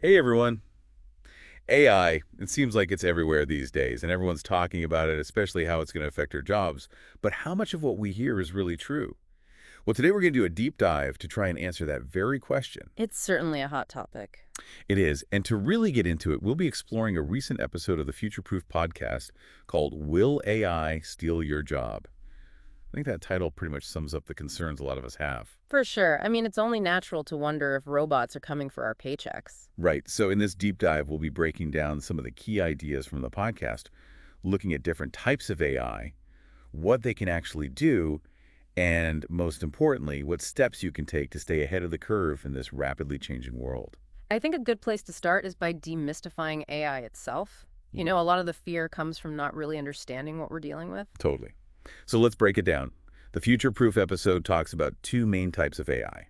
Hey everyone. AI, it seems like it's everywhere these days, and everyone's talking about it, especially how it's going to affect our jobs. But how much of what we hear is really true? Well, today we're going to do a deep dive to try and answer that very question. It's certainly a hot topic. It is, and to really get into it, we'll be exploring a recent episode of the Future Proof podcast called Will AI Steal Your Job? I think that title pretty much sums up the concerns a lot of us have. For sure. I mean, it's only natural to wonder if robots are coming for our paychecks. Right, so in this deep dive, we'll be breaking down some of the key ideas from the podcast, looking at different types of AI, what they can actually do, and most importantly, what steps you can take to stay ahead of the curve in this rapidly changing world. I think a good place to start is by demystifying AI itself. A lot of the fear comes from not really understanding what we're dealing with. Totally. So let's break it down. The Future Proof episode talks about two main types of AI,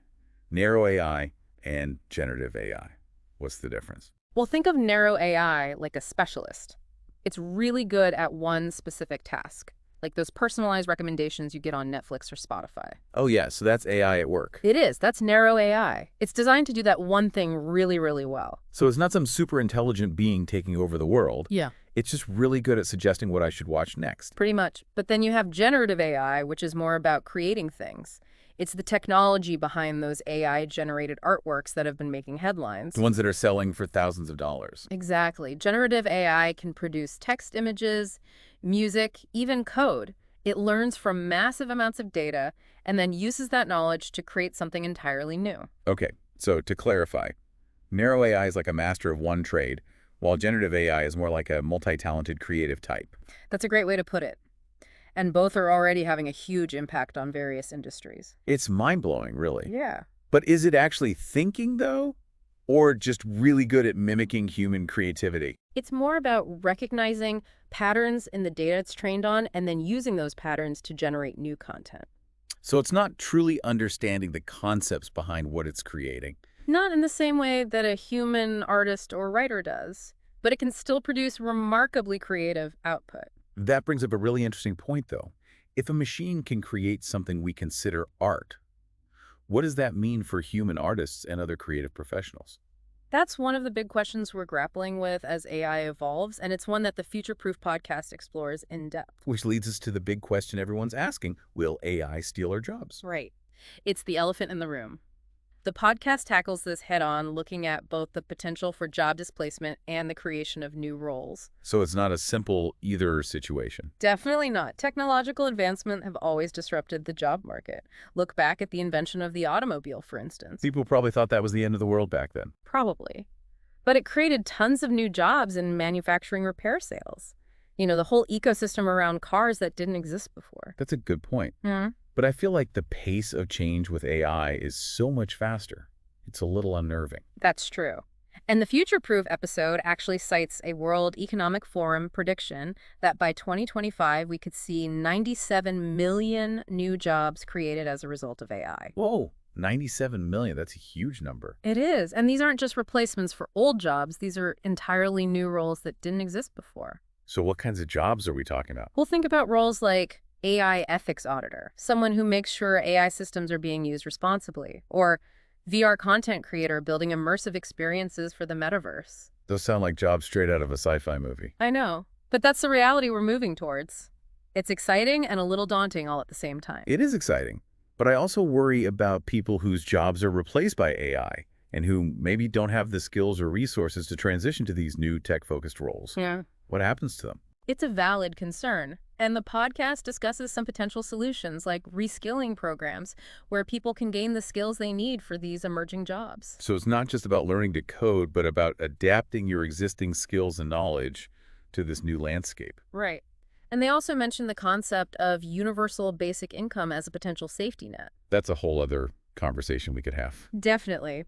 narrow AI and generative AI. What's the difference? Well, think of narrow AI like a specialist. It's really good at one specific task, like those personalized recommendations you get on Netflix or Spotify. Oh yeah, so that's AI at work. It is. That's narrow AI. It's designed to do that one thing really, really well. So it's not some super intelligent being taking over the world. Yeah. It's just really good at suggesting what I should watch next. Pretty much. But then you have generative AI, which is more about creating things. It's the technology behind those AI-generated artworks that have been making headlines. The ones that are selling for thousands of dollars. Exactly. Generative AI can produce text images, music, even code. It learns from massive amounts of data and then uses that knowledge to create something entirely new. Okay, so to clarify, narrow AI is like a master of one trade, while generative AI is more like a multi-talented creative type. That's a great way to put it. And both are already having a huge impact on various industries. It's mind-blowing, really. Yeah. But is it actually thinking, though? Or just really good at mimicking human creativity? It's more about recognizing patterns in the data it's trained on and then using those patterns to generate new content. So it's not truly understanding the concepts behind what it's creating. Not in the same way that a human artist or writer does, but it can still produce remarkably creative output. That brings up a really interesting point, though. If a machine can create something we consider art, what does that mean for human artists and other creative professionals? That's one of the big questions we're grappling with as AI evolves, and it's one that the Future Proof podcast explores in depth. Which leads us to the big question everyone's asking, will AI steal our jobs? Right. It's the elephant in the room. The podcast tackles this head-on, looking at both the potential for job displacement and the creation of new roles. So it's not a simple either situation. Definitely not. Technological advancement have always disrupted the job market. Look back at the invention of the automobile, for instance. People probably thought that was the end of the world back then. Probably. But it created tons of new jobs in manufacturing repair sales. The whole ecosystem around cars that didn't exist before. That's a good point. Hmm. But I feel like the pace of change with AI is so much faster. It's a little unnerving. That's true. And the Future Proof episode actually cites a World Economic Forum prediction that by 2025, we could see 97 million new jobs created as a result of AI. Whoa, 97 million. That's a huge number. It is. And these aren't just replacements for old jobs. These are entirely new roles that didn't exist before. So what kinds of jobs are we talking about? We'll think about roles like AI ethics auditor, someone who makes sure AI systems are being used responsibly, or VR content creator building immersive experiences for the metaverse. Those sound like jobs straight out of a sci-fi movie. I know, but that's the reality we're moving towards. It's exciting and a little daunting all at the same time. It is exciting, but I also worry about people whose jobs are replaced by AI and who maybe don't have the skills or resources to transition to these new tech-focused roles. Yeah. What happens to them? It's a valid concern, and the podcast discusses some potential solutions like reskilling programs where people can gain the skills they need for these emerging jobs. So it's not just about learning to code, but about adapting your existing skills and knowledge to this new landscape. Right. And they also mentioned the concept of universal basic income as a potential safety net. That's a whole other conversation we could have. Definitely.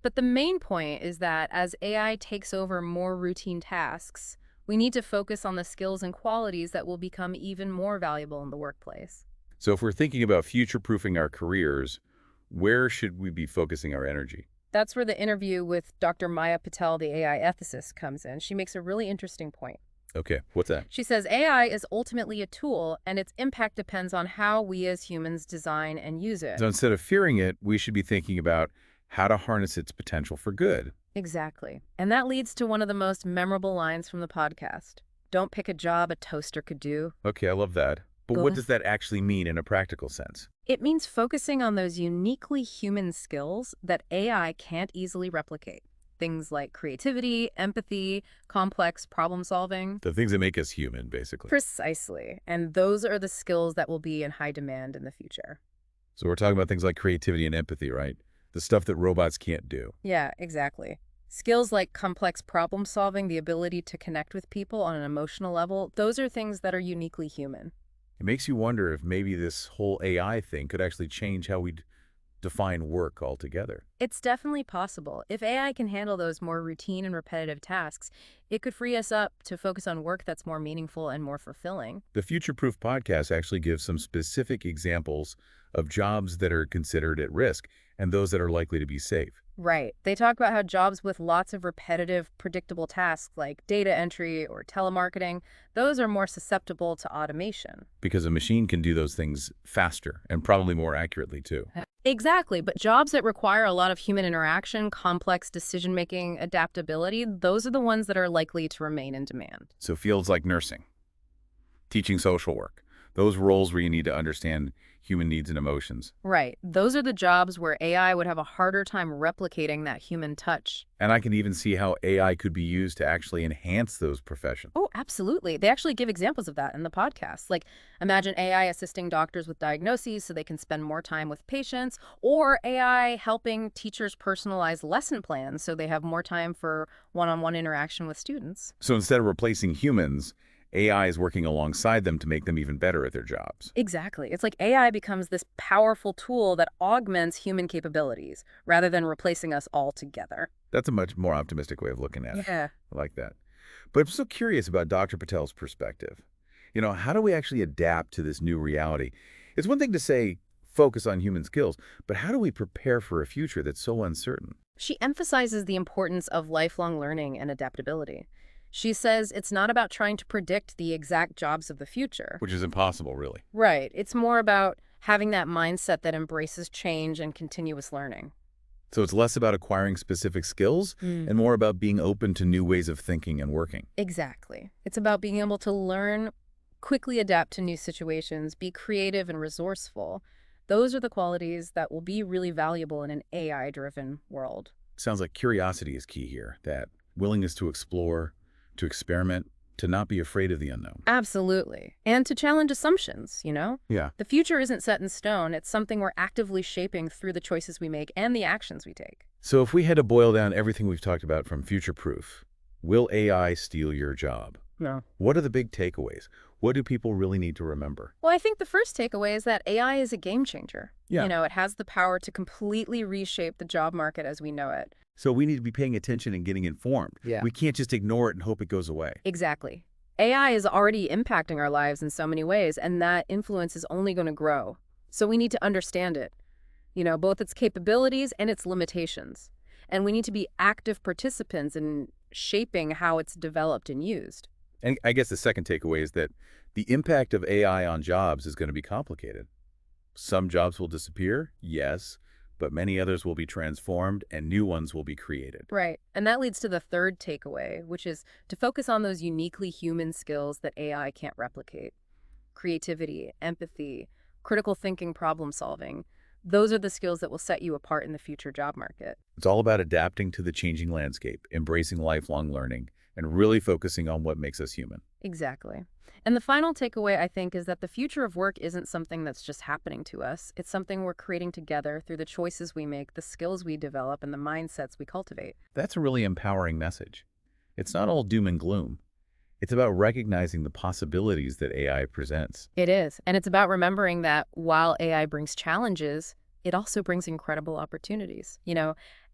But the main point is that as AI takes over more routine tasks, we need to focus on the skills and qualities that will become even more valuable in the workplace. So if we're thinking about future-proofing our careers, where should we be focusing our energy? That's where the interview with Dr. Maya Patel, the AI ethicist, comes in. She makes a really interesting point. Okay, what's that? She says AI is ultimately a tool, and its impact depends on how we as humans design and use it. So instead of fearing it, we should be thinking about how to harness its potential for good. Exactly. And that leads to one of the most memorable lines from the podcast. Don't pick a job a toaster could do. Okay, I love that. But what Go. does that actually mean in a practical sense? It means focusing on those uniquely human skills that AI can't easily replicate. Things like creativity, empathy, complex problem solving. The things that make us human, basically. Precisely. And those are the skills that will be in high demand in the future. So we're talking about things like creativity and empathy, right? The stuff that robots can't do. Yeah, exactly. Skills like complex problem solving, the ability to connect with people on an emotional level, those are things that are uniquely human. It makes you wonder if maybe this whole AI thing could actually change how we define work altogether. It's definitely possible. If AI can handle those more routine and repetitive tasks, it could free us up to focus on work that's more meaningful and more fulfilling. The Future Proof podcast actually gives some specific examples of jobs that are considered at risk and those that are likely to be safe. Right. They talk about how jobs with lots of repetitive, predictable tasks like data entry or telemarketing, those are more susceptible to automation. Because a machine can do those things faster and probably more accurately too. Exactly, but jobs that require a lot of human interaction, complex decision-making, adaptability, those are the ones that are likely to remain in demand. So fields like nursing, teaching social work, those roles where you need to understand human needs and emotions. Right. Those are the jobs where AI would have a harder time replicating that human touch. And I can even see how AI could be used to actually enhance those professions. Oh, absolutely. They actually give examples of that in the podcast. Like, imagine AI assisting doctors with diagnoses so they can spend more time with patients, or AI helping teachers personalize lesson plans so they have more time for one-on-one interaction with students. So instead of replacing humans, AI is working alongside them to make them even better at their jobs. Exactly. It's like AI becomes this powerful tool that augments human capabilities rather than replacing us altogether. That's a much more optimistic way of looking at it. Yeah. I like that. But I'm so curious about Dr. Patel's perspective. How do we actually adapt to this new reality? It's one thing to say focus on human skills, but how do we prepare for a future that's so uncertain? She emphasizes the importance of lifelong learning and adaptability. She says it's not about trying to predict the exact jobs of the future. Which is impossible, really. Right. It's more about having that mindset that embraces change and continuous learning. So it's less about acquiring specific skills and more about being open to new ways of thinking and working. Exactly. It's about being able to learn, quickly adapt to new situations, be creative and resourceful. Those are the qualities that will be really valuable in an AI-driven world. Sounds like curiosity is key here, that willingness to explore, to experiment, to not be afraid of the unknown. Absolutely. And to challenge assumptions, you know? Yeah. The future isn't set in stone. It's something we're actively shaping through the choices we make and the actions we take. So if we had to boil down everything we've talked about from Future Proof, will AI steal your job? No. What are the big takeaways? What do people really need to remember? Well, I think the first takeaway is that AI is a game changer. Yeah. You know, it has the power to completely reshape the job market as we know it. So we need to be paying attention and getting informed. Yeah. We can't just ignore it and hope it goes away. Exactly. AI is already impacting our lives in so many ways, and that influence is only going to grow. So we need to understand it, both its capabilities and its limitations. And we need to be active participants in shaping how it's developed and used. And I guess the second takeaway is that the impact of AI on jobs is going to be complicated. Some jobs will disappear, yes, but many others will be transformed and new ones will be created. Right. And that leads to the third takeaway, which is to focus on those uniquely human skills that AI can't replicate. Creativity, empathy, critical thinking, problem solving. Those are the skills that will set you apart in the future job market. It's all about adapting to the changing landscape, embracing lifelong learning, and really focusing on what makes us human. Exactly. And the final takeaway, I think, is that the future of work isn't something that's just happening to us. It's something we're creating together through the choices we make, the skills we develop, and the mindsets we cultivate. That's a really empowering message. It's not all doom and gloom. It's about recognizing the possibilities that AI presents. It is. And it's about remembering that while AI brings challenges, it also brings incredible opportunities.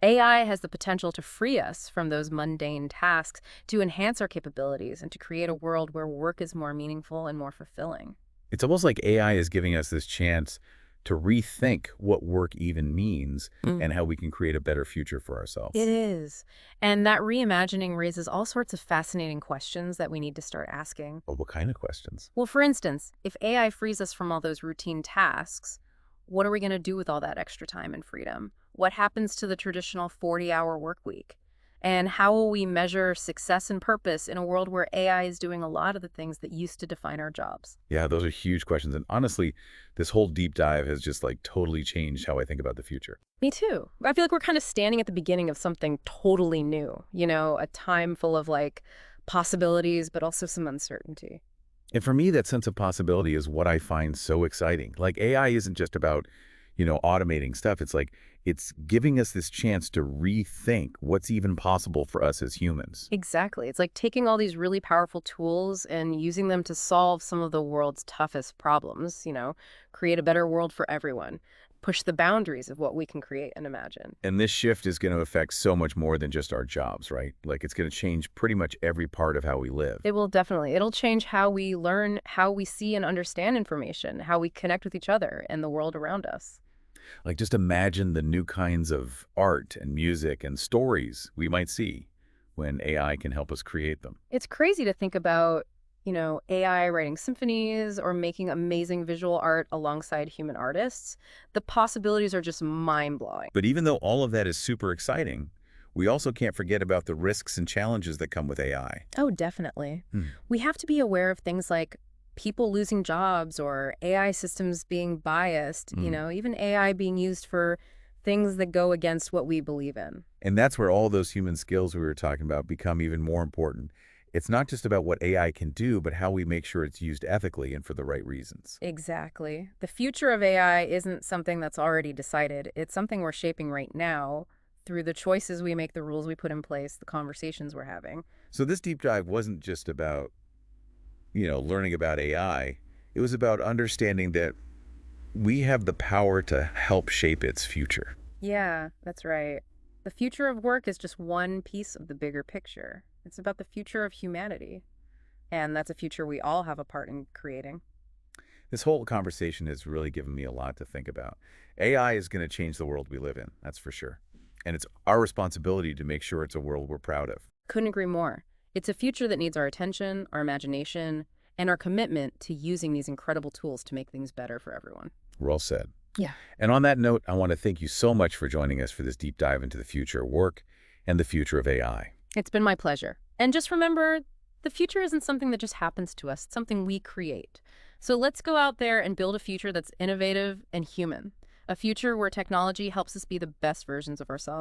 AI has the potential to free us from those mundane tasks, to enhance our capabilities, and to create a world where work is more meaningful and more fulfilling. It's almost like AI is giving us this chance to rethink what work even means and how we can create a better future for ourselves. It is. And that reimagining raises all sorts of fascinating questions that we need to start asking. Well, what kind of questions? Well, for instance, if AI frees us from all those routine tasks, what are we going to do with all that extra time and freedom? What happens to the traditional 40-hour work week? And how will we measure success and purpose in a world where AI is doing a lot of the things that used to define our jobs? Yeah, those are huge questions. And honestly, this whole deep dive has just like totally changed how I think about the future. Me too. I feel like we're kind of standing at the beginning of something totally new, a time full of like possibilities, but also some uncertainty. And for me, that sense of possibility is what I find so exciting. Like AI isn't just about, automating stuff. It's like it's giving us this chance to rethink what's even possible for us as humans. Exactly. It's like taking all these really powerful tools and using them to solve some of the world's toughest problems, create a better world for everyone, push the boundaries of what we can create and imagine. And this shift is going to affect so much more than just our jobs, right? Like it's going to change pretty much every part of how we live. It will definitely. It'll change how we learn, how we see and understand information, how we connect with each other and the world around us. Like just imagine the new kinds of art and music and stories we might see when AI can help us create them. It's crazy to think about, AI writing symphonies or making amazing visual art alongside human artists. The possibilities are just mind-blowing. But even though all of that is super exciting, we also can't forget about the risks and challenges that come with AI. Oh, definitely. Hmm. We have to be aware of things like people losing jobs or AI systems being biased, even AI being used for things that go against what we believe in. And that's where all those human skills we were talking about become even more important. It's not just about what AI can do, but how we make sure it's used ethically and for the right reasons. Exactly. The future of AI isn't something that's already decided. It's something we're shaping right now through the choices we make, the rules we put in place, the conversations we're having. So this deep dive wasn't just about, learning about AI. It was about understanding that we have the power to help shape its future. Yeah, that's right. The future of work is just one piece of the bigger picture. It's about the future of humanity. And that's a future we all have a part in creating. This whole conversation has really given me a lot to think about. AI is going to change the world we live in, that's for sure. And it's our responsibility to make sure it's a world we're proud of. Couldn't agree more. It's a future that needs our attention, our imagination, and our commitment to using these incredible tools to make things better for everyone. Well said. Yeah. And on that note, I want to thank you so much for joining us for this deep dive into the future of work and the future of AI. It's been my pleasure. And just remember, the future isn't something that just happens to us. It's something we create. So let's go out there and build a future that's innovative and human. A future where technology helps us be the best versions of ourselves.